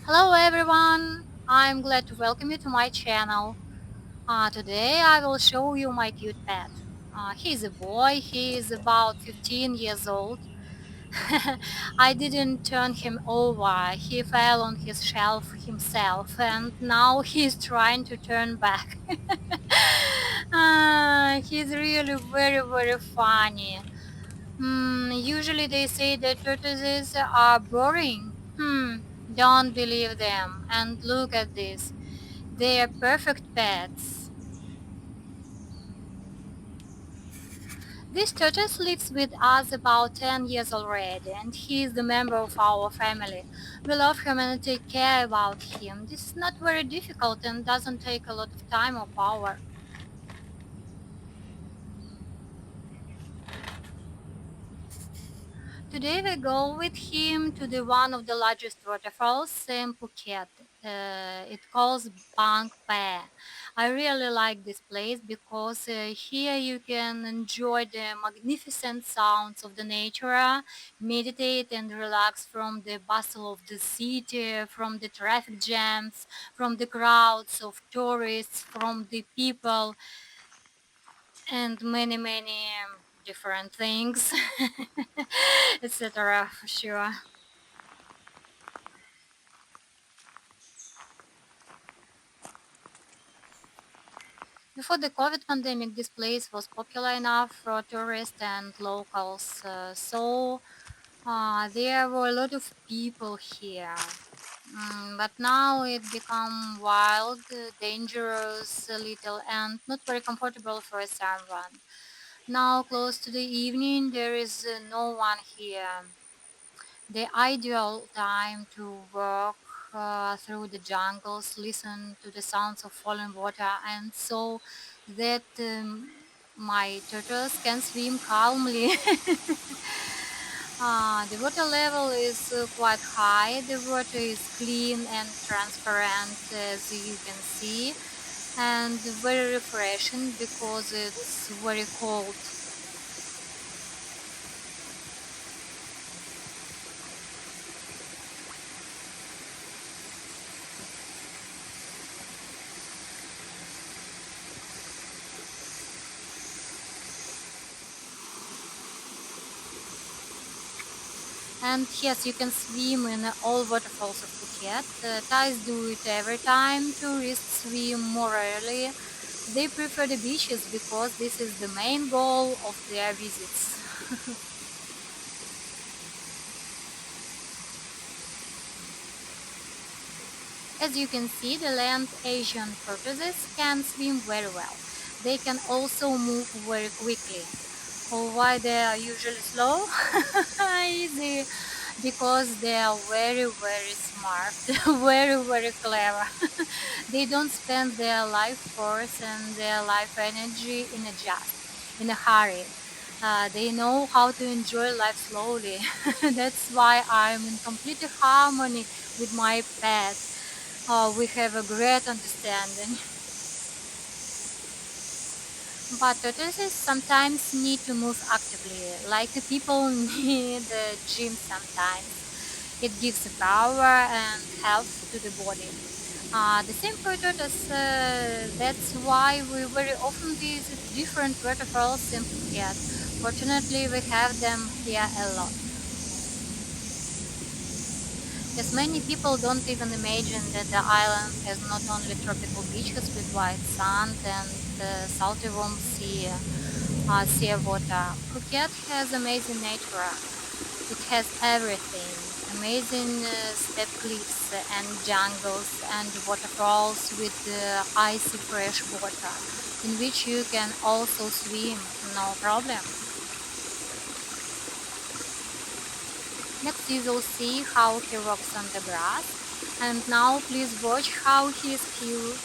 Hello everyone, I'm glad to welcome you to my channel. Today I will show you my cute pet. He's a boy, he is about 15 years old. I didn't turn him over, he fell on his shelf himself and now he's trying to turn back. He's really very funny. Usually they say that tortoises are boring. Don't believe them. And look at this. They are perfect pets. This tortoise lives with us about 10 years already, and he is the member of our family. We love him and take care about him. This is not very difficult and doesn't take a lot of time or power. Today we go with him to the one of the largest waterfalls in Phuket. It calls Bang Pa. I really like this place because here you can enjoy the magnificent sounds of the nature, meditate and relax from the bustle of the city, from the traffic jams, from the crowds of tourists, from the people, and many different things, etc. For sure. Before the COVID pandemic, this place was popular enough for tourists and locals, so there were a lot of people here. But now it become wild, dangerous, a little, and not very comfortable for someone. Now, close to the evening, there is no one here. The ideal time to walk through the jungles, listen to the sounds of falling water, and so that my turtles can swim calmly. The water level is quite high. The water is clean and transparent, as you can see, and very refreshing because it's very cold. And yes, you can swim in all waterfalls of Phuket. Thais do it every time. Tourists swim more rarely. They prefer the beaches because this is the main goal of their visits. As you can see, the land Asian tortoises can swim very well. They can also move very quickly. Why they are usually slow? Easy. Because they are very smart, very clever. They don't spend their life force and their life energy in a hurry. They know how to enjoy life slowly. That's why I'm in complete harmony with my pet. We have a great understanding. But tortoises sometimes need to move actively, like people need the gym sometimes. It gives power and health to the body. The same for tortoise, that's why we very often visit different waterfalls in Phuket. Fortunately, we have them here a lot. Yes, many people don't even imagine that the island has not only tropical beaches with white sand and salty warm sea water. Phuket has amazing nature. It has everything. Amazing step cliffs and jungles and waterfalls with icy fresh water in which you can also swim, no problem. Next you will see how he walks on the grass. And now please watch how he is cute.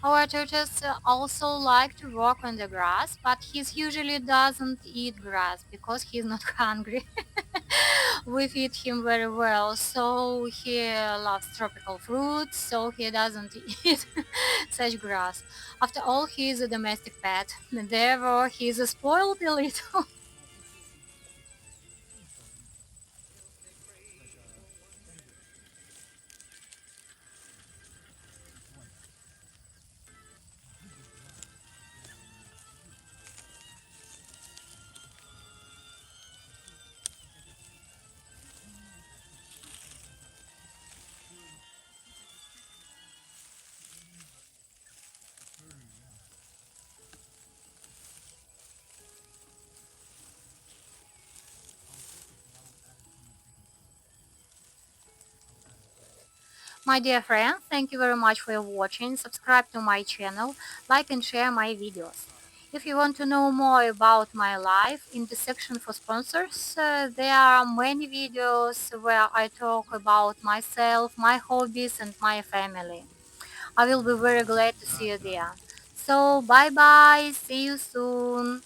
Our tortoise also like to walk on the grass, but he usually doesn't eat grass because he's not hungry. We feed him very well, so he loves tropical fruits, so he doesn't eat such grass. After all, he is a domestic pet, therefore he is spoiled a little. My dear friends, thank you very much for watching. Subscribe to my channel, like and share my videos. If you want to know more about my life, in the section for sponsors, there are many videos where I talk about myself, my hobbies and my family. I will be very glad to see you there. So bye bye, see you soon.